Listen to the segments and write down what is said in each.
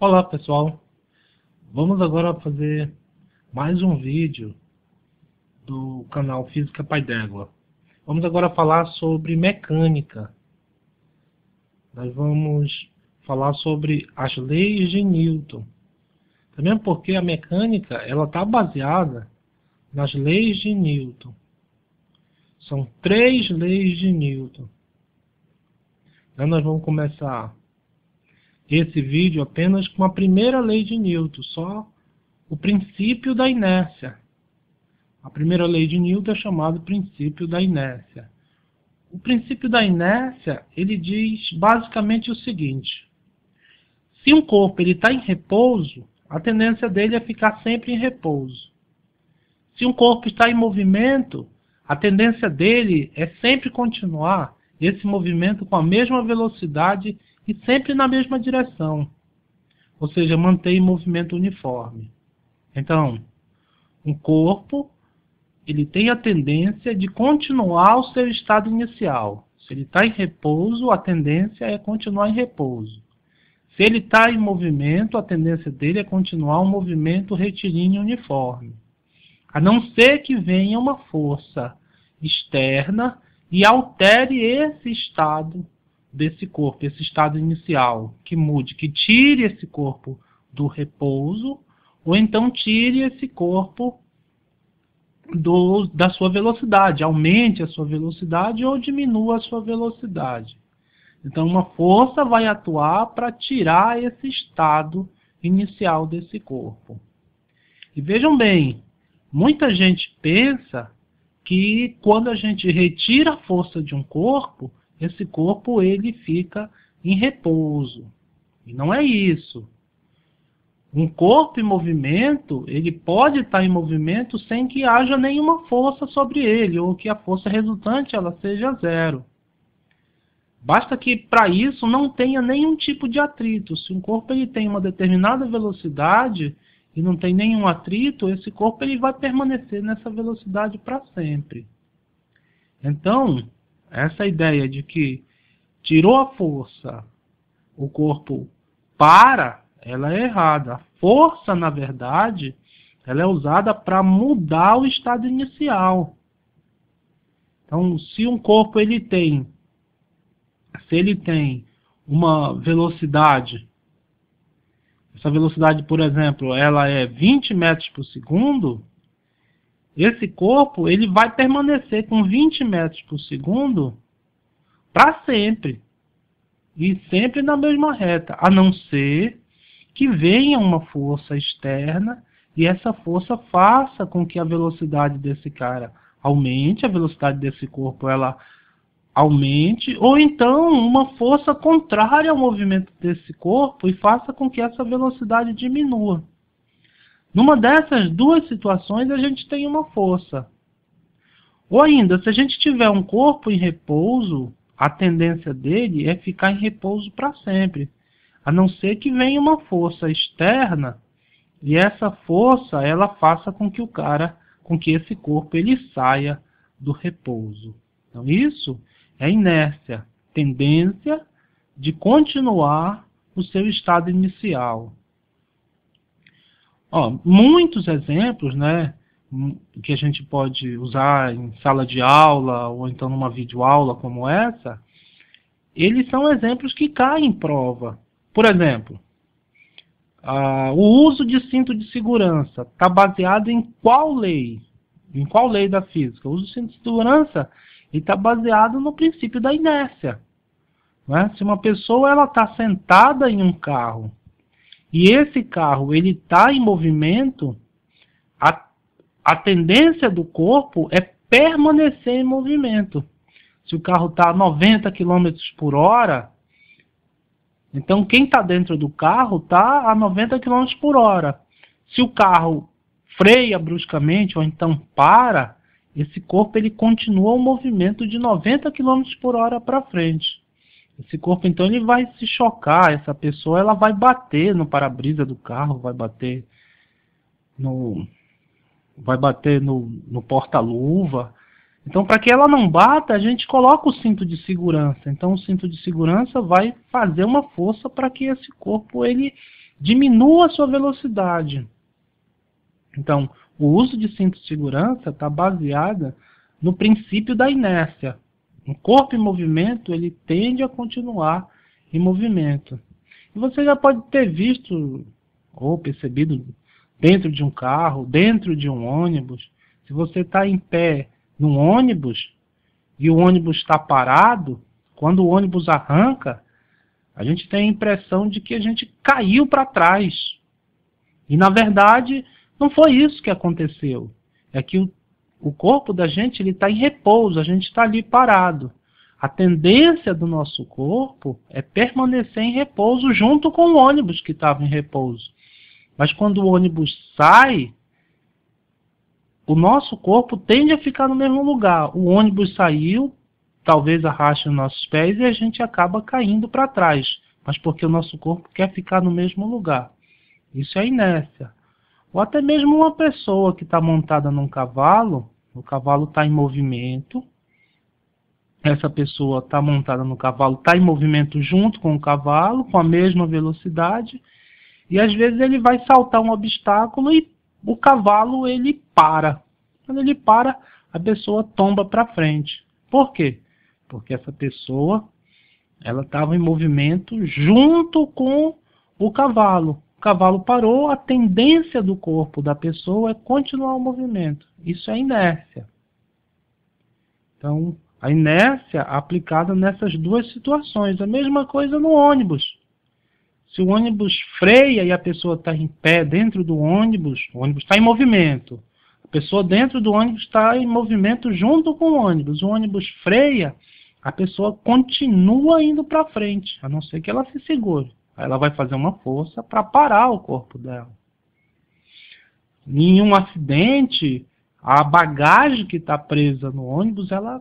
Olá pessoal, vamos agora fazer mais um vídeo do canal Física Pai d'Égua. Vamos agora falar sobre mecânica. Nós vamos falar sobre as leis de Newton. Também porque a mecânica ela está baseada nas leis de Newton. São 3 leis de Newton. Então nós vamos começar esse vídeo apenas com a primeira lei de Newton, só o princípio da inércia. A primeira lei de Newton é chamada princípio da inércia. O princípio da inércia, ele diz basicamente o seguinte: se um corpo está em repouso, a tendência dele é ficar sempre em repouso. Se um corpo está em movimento, a tendência dele é sempre continuar esse movimento com a mesma velocidade e sempre na mesma direção, ou seja, mantém movimento uniforme. Então, um corpo ele tem a tendência de continuar o seu estado inicial. Se ele está em repouso, a tendência é continuar em repouso. Se ele está em movimento, a tendência dele é continuar um movimento retilíneo uniforme. A não ser que venha uma força externa e altere esse estado desse corpo, esse estado inicial, que mude, que tire esse corpo do repouso, ou então tire esse corpo da sua velocidade, aumente a sua velocidade ou diminua a sua velocidade. Então uma força vai atuar para tirar esse estado inicial desse corpo. E vejam bem, muita gente pensa que quando a gente retira a força de um corpo, esse corpo ele fica em repouso. E não é isso. Um corpo em movimento, ele pode estar em movimento sem que haja nenhuma força sobre ele, ou que a força resultante ela seja zero. Basta que para isso não tenha nenhum tipo de atrito. Se um corpo ele tem uma determinada velocidade e não tem nenhum atrito, esse corpo ele vai permanecer nessa velocidade para sempre. Então, essa ideia de que tirou a força, o corpo para, ela é errada. A força, na verdade, ela é usada para mudar o estado inicial. Então, se um corpo ele tem uma velocidade, essa velocidade, por exemplo, ela é 20 metros por segundo, esse corpo ele vai permanecer com 20 metros por segundo para sempre. E sempre na mesma reta. A não ser que venha uma força externa e essa força faça com que a velocidade desse cara aumente, a velocidade desse corpo ela aumente, ou então uma força contrária ao movimento desse corpo e faça com que essa velocidade diminua. Numa dessas duas situações, a gente tem uma força. Ou ainda, se a gente tiver um corpo em repouso, a tendência dele é ficar em repouso para sempre. A não ser que venha uma força externa e essa força ela faça com que esse corpo ele saia do repouso. Então isso é inércia, tendência de continuar o seu estado inicial. Muitos exemplos, né, que a gente pode usar em sala de aula ou então numa videoaula como essa, eles são exemplos que caem em prova. Por exemplo, o uso de cinto de segurança está baseado em qual lei? Em qual lei da física? O uso de cinto de segurança está baseado no princípio da inércia. Né? Se uma pessoa está sentada em um carro e esse carro está em movimento, a tendência do corpo é permanecer em movimento. Se o carro está a 90 km por hora, então quem está dentro do carro está a 90 km por hora. Se o carro freia bruscamente ou então para, esse corpo ele continua o movimento de 90 km por hora para frente. Esse corpo, então, ele vai se chocar, essa pessoa ela vai bater no para-brisa do carro, vai bater no porta-luva. Então, para que ela não bata, a gente coloca o cinto de segurança. Então, o cinto de segurança vai fazer uma força para que esse corpo ele diminua a sua velocidade. Então, o uso de cinto de segurança está baseado no princípio da inércia. Um corpo em movimento, ele tende a continuar em movimento. E você já pode ter visto ou percebido dentro de um carro, dentro de um ônibus, se você está em pé num ônibus e o ônibus está parado, quando o ônibus arranca, a gente tem a impressão de que a gente caiu para trás. E, na verdade, não foi isso que aconteceu. É que o corpo da gente está em repouso, a gente está ali parado. A tendência do nosso corpo é permanecer em repouso junto com o ônibus que estava em repouso. Mas quando o ônibus sai, o nosso corpo tende a ficar no mesmo lugar. O ônibus saiu, talvez arraste os nossos pés e a gente acaba caindo para trás. Mas porque o nosso corpo quer ficar no mesmo lugar. Isso é inércia. Ou até mesmo uma pessoa que está montada num cavalo, o cavalo está em movimento, essa pessoa está montada no cavalo, está em movimento junto com o cavalo, com a mesma velocidade, e às vezes ele vai saltar um obstáculo e o cavalo ele para. Quando ele para, a pessoa tomba para frente. Por quê? Porque essa pessoa ela estava em movimento junto com o cavalo. O cavalo parou, a tendência do corpo da pessoa é continuar o movimento. Isso é inércia. Então, a inércia aplicada nessas duas situações. A mesma coisa no ônibus. Se o ônibus freia e a pessoa está em pé dentro do ônibus, o ônibus está em movimento. A pessoa dentro do ônibus está em movimento junto com o ônibus freia, a pessoa continua indo para frente, a não ser que ela se segure. Aí ela vai fazer uma força para parar o corpo dela. Em um acidente, a bagagem que está presa no ônibus, ela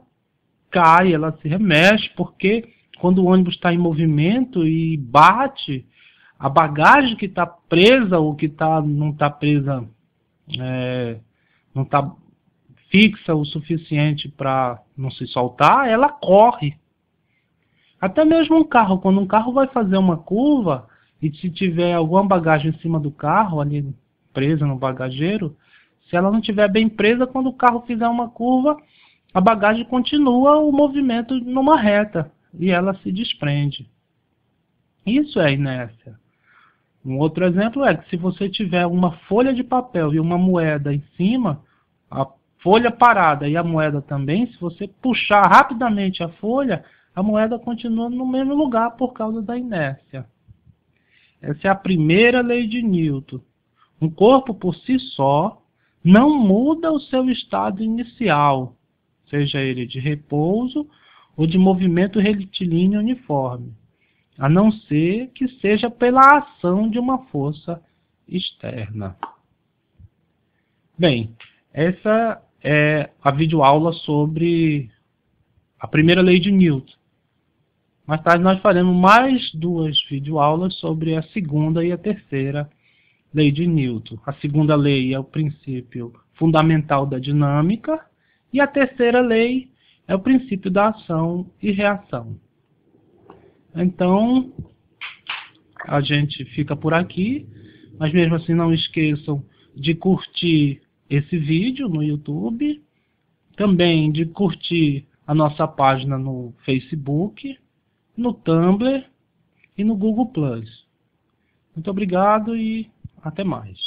cai, ela se remexe, porque quando o ônibus está em movimento e bate, a bagagem que está presa ou que não está presa, não está fixa o suficiente para não se soltar, ela corre. Até mesmo um carro, quando um carro vai fazer uma curva, e se tiver alguma bagagem em cima do carro, ali presa no bagageiro, se ela não estiver bem presa, quando o carro fizer uma curva, a bagagem continua o movimento numa reta, e ela se desprende. Isso é inércia. Um outro exemplo é que se você tiver uma folha de papel e uma moeda em cima, a folha parada e a moeda também, se você puxar rapidamente a folha, a moeda continua no mesmo lugar por causa da inércia. Essa é a primeira lei de Newton. Um corpo por si só não muda o seu estado inicial, seja ele de repouso ou de movimento retilíneo uniforme, a não ser que seja pela ação de uma força externa. Bem, essa é a videoaula sobre a primeira lei de Newton. Mais tarde nós faremos mais duas videoaulas sobre a segunda e a terceira lei de Newton. A segunda lei é o princípio fundamental da dinâmica e a terceira lei é o princípio da ação e reação. Então, a gente fica por aqui, mas mesmo assim não esqueçam de curtir esse vídeo no YouTube, também de curtir a nossa página no Facebook, no Tumblr e no Google+. Muito obrigado e até mais.